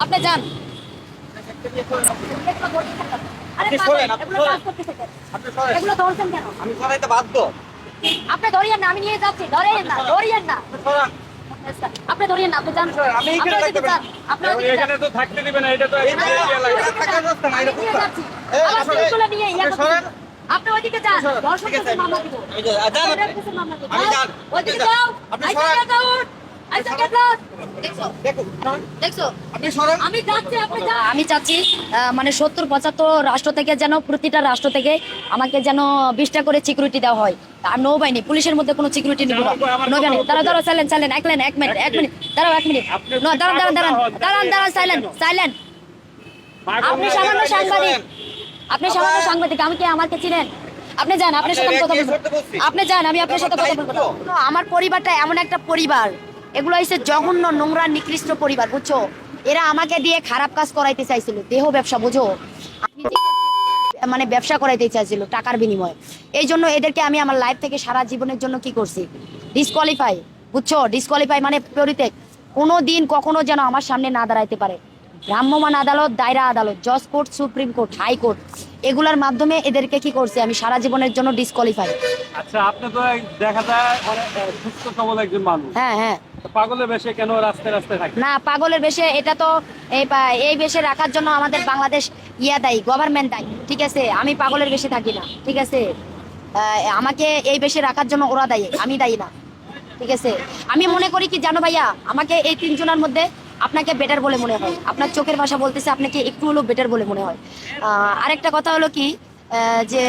আপনি যান। এগুলো ধরছেন কেন? আমি সরাইতে বাধ্য। আপনি ধরিয়েন না, আমি নিয়ে যাচ্ছি। ধরিয়েন না, ধরিয়েন না। আপনি ধরিয়েন না, আপনি যান। আমি আপনি এখানে ওইদিকে থাকতে যান। আপনি ওইদিকে যান। এখানে তো থাকতে দিবে না, এটা তো এই যে এলাকা থাকার রাস্তা না, আমি এটা নিয়ে কোথায়? যাচ্ছি। এই, আমার আসলে- জিনিসগুলো নিয়ে ইয়ে আপনি করতে সরেন। দিন। আপনি ওইদিকে যান। ধর্ষণ ঠিক আছে, কেসে মামলা দিব। এই যে, যান আপনি। কেসে মামলা দিব। আমি যান। ওইদিকে আপনি যান। যাও। আপনি আইসা সরেন। get out! আইসা get out! দেখছো? দেখুন, দেখছো? আপনি সরেন। আমি যাচ্ছি, আপনি যান। আমি চাচ্ছি মানে 70-75 রাষ্ট্র থেকে যেন প্রতিটা রাষ্ট্র থেকে আমাকে যেন 20টা করে সিকিউরিটি দেওয়া হয়। আর নৌবাহিনী পুলিশের মধ্যে কোনো সিকিউরিটি নিব না। নৌবাহিনী দাঁড়াও সাইলেন্ট সাইলেন্ট এক মিনিট দাঁড়াও 1 মিনিট দাঁড়ান সাইলেন্ট। আপনি সামান্য সাংবাদিক, আমি কি আমাকে চিনেন? আপনি যান, আপনার সাথে আমি কথা বলবো। আপনি যান, আমি আপনার সাথে কথা বলবো না। আমার পরিবারটা এমন একটা পরিবার, এগুলো হচ্ছে জঘন্য নোংরা নিকৃষ্ট পরিবার, বুঝছো? এরা আমাকে দিয়ে খারাপ কাজ করাইতে চাইছিল, দেহ ব্যবসা, বুঝো? আমি মানে ব্যবসা করাইতে চাইছিল টাকার বিনিময়ে। এই জন্য এদেরকে আমি আমার লাইফ থেকে সারা জীবনের জন্য কি করছি, ডিসকোয়ালিফাই, বুঝছো? ডিসকোয়ালিফাই মানে পরিত্যাগ। কোনো দিন কখনো যেন আমার সামনে না দাঁড়াইতে পারে। ভ্রাম্যমাণ আদালত, দায়রা আদালত, জজ কোর্ট, সুপ্রিম কোর্ট, হাইকোর্ট, এগুলার মাধ্যমে এদেরকে কি করছে আমি সারা জীবনের জন্য ডিসকোয়ালিফাই। আচ্ছা, আপনি তো দেখা যায় অনেক সুস্থ সবল একজন মানুষ, হ্যাঁ। তো পাগলের বেশে কেন রাস্তায় রাস্তায় থাকে? না, পাগলের বেশে এটা তো এই বেশে রাখার জন্য আমাদের বাংলাদেশ দায়ী, গভর্নমেন্ট দায়ী, ঠিক আছে? আমি পাগলের বেশে থাকি না, ঠিক আছে? আমাকে এই বেশে রাখার জন্য ওরা দায়ী, আমি দায়ী না, ঠিক আছে? আমি মনে করি কি জানো ভাইয়া, আমাকে এই 3 জনের মধ্যে আপনাকে বেটার বলে মনে হয়। আপনার চোখের ভাষা বলতেছে আপনাকে একটু হলেও বেটার বলে মনে হয়। আরেকটা কথা হলো কি, যে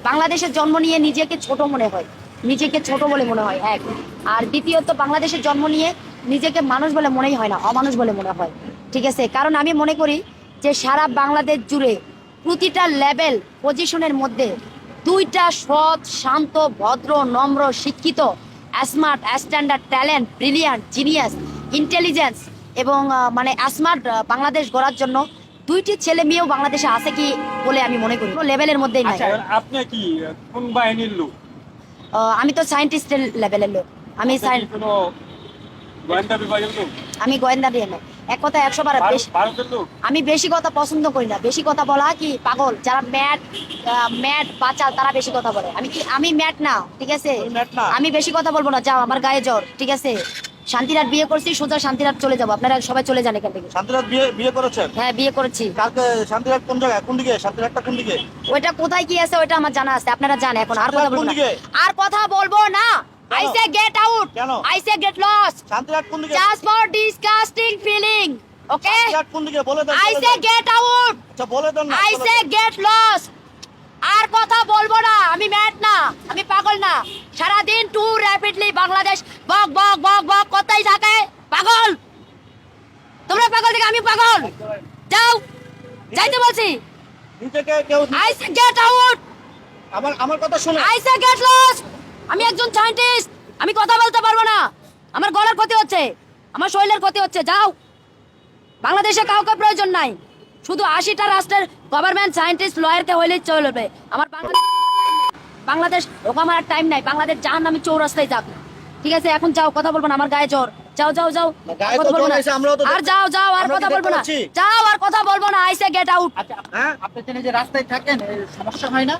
বাংলাদেশের জন্ম নিয়ে নিজেকে ছোট মনে হয়, নিজেকে ছোট বলে মনে হয় এক। আর দ্বিতীয়ত বাংলাদেশের জন্ম নিয়ে নিজেকে মানুষ বলে মনেই হয় না, অমানুষ বলে মনে হয়, ঠিক আছে? কারণ আমি মনে করি যে সারা বাংলাদেশ জুড়ে প্রতিটা লেভেল পজিশনের মধ্যে 2টা সৎ, শান্ত, ভদ্র, নম্র, শিক্ষিত, smart, standard, talent, brilliant, genius, intelligence এবং মানে স্মার্ট বাংলাদেশ গড়ার জন্য 2টি ছেলে মেয়েও বাংলাদেশে আছে কি বলে আমি মনে করি। লেভেলের মধ্যেই নাই। আচ্ছা, আপনি কি কোন বাহিনীর লোক? আমি তো সায়েন্টিস্টের লেভেলের লোক। আমি কোনো গোয়েন্দা বিভাগের লোক? আমি গোয়েন্দা দিয়ে নাই। এক কথা 100 বার বেশি। ভারতের লোক? আমি বেশি কথা পছন্দ করি না। বেশি কথা বলা কি পাগল, যারা ম্যাট বাচাল তারা বেশি কথা বলে। আমি ম্যাট না, ঠিক আছে? আমি বেশি কথা বলবো না। যাও, আমার গায়ে জ্বর, ঠিক আছে? শান্তিরাত বিয়ে করছি, সোজা শান্তিরাত চলে যাবো। আপনারা সবাই চলে যান এখান থেকে। শান্তিরাত বিয়ে করেছেন? হ্যাঁ, বিয়ে করেছি। কালকে শান্তিরাত কোন জায়গায়, কোন দিকে? শান্তিরাতটা কোন দিকে? ওইটা কোথায় কি আছে ওইটা আমার জানা আছে, আপনারা জান। এখন আর কথা বলবো না, আর কথা বলবো না। I say get out. কেন? I say get lost. শান্তিরাত কোন দিকে? Just for disgusting feeling. Okay? শান্তিরাত কোন দিকে বলে দেন। I say get out. আচ্ছা বলে দেন না। I say get lost. আর কথা বলবো না। আমি ম্যাট না, আমি পাগল না। সারাদিন টু র্যাপিডলি বাংলাদেশ বক বক বক বক কোথায় থাকে? পাগল তোমরা, পাগল থেকে আমি পাগল। যাও, যাইতে বলছি। নিজেকে কেউ I say get out. আমার কথা শুনে। I say get lost. আমি একজন সায়েন্টিস্ট, আমি কথা বলতে পারবো না। আমার গলার ক্ষতি হচ্ছে, আমার শরীরের ক্ষতি হচ্ছে। যাও, বাংলাদেশে কাউকে প্রয়োজন নাই। শুধু 80টা রাষ্ট্রের গভর্নমেন্ট সায়েন্টিস্ট লয়ারকে হইলেই চলবে। আমার বাংলাদেশ ওখানে টাইম নাই। বাংলাদেশ জাহান্নামী চৌরাস্তায় যাক, ঠিক আছে? এখন যাও, কথা বলবো না, আমার গায়ে জ্বর। যাও, কথা বলবো না। আর যাও, আর কথা বলবো না। যাও, আর কথা বলবো না। I say get out. হ্যাঁ, আপনি যে রাস্তায় থাকেন সমস্যা হয় না?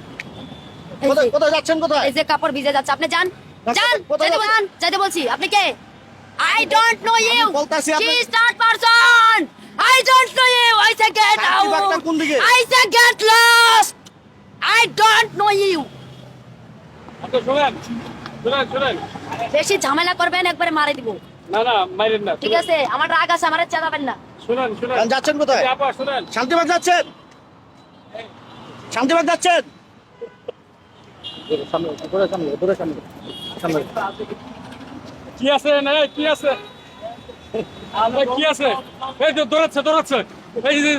কোথায় যাচ্ছেন? কোথায়? এই যে কাপড় ভিজে যাচ্ছে, আপনি যান, কোথায় যাচ্ছেন? যাইতে বলছি। আপনি কে? I don't know you. বলতাছি She is not person. I don't know you. I say get শান্তিবাগটা out. কোন দিকে? I say get lost. I don't know you. আপনি শুনেন। বেশি ঝামেলা করবেন, একবারে মারে দিব। না, মাইরেন না। ঠিক আছে? আমার রাগ আছে, আমারে চেতাবেন না। শুনেন। যাচ্ছেন কোথায়? আপা শুনেন। শান্তিবাগ যাচ্ছেন? শান্তিবাগ যাচ্ছেন? কি আছে? না, কি আছে? আমরা কি আছে? এই যে দৌড়াচ্ছে। এই যে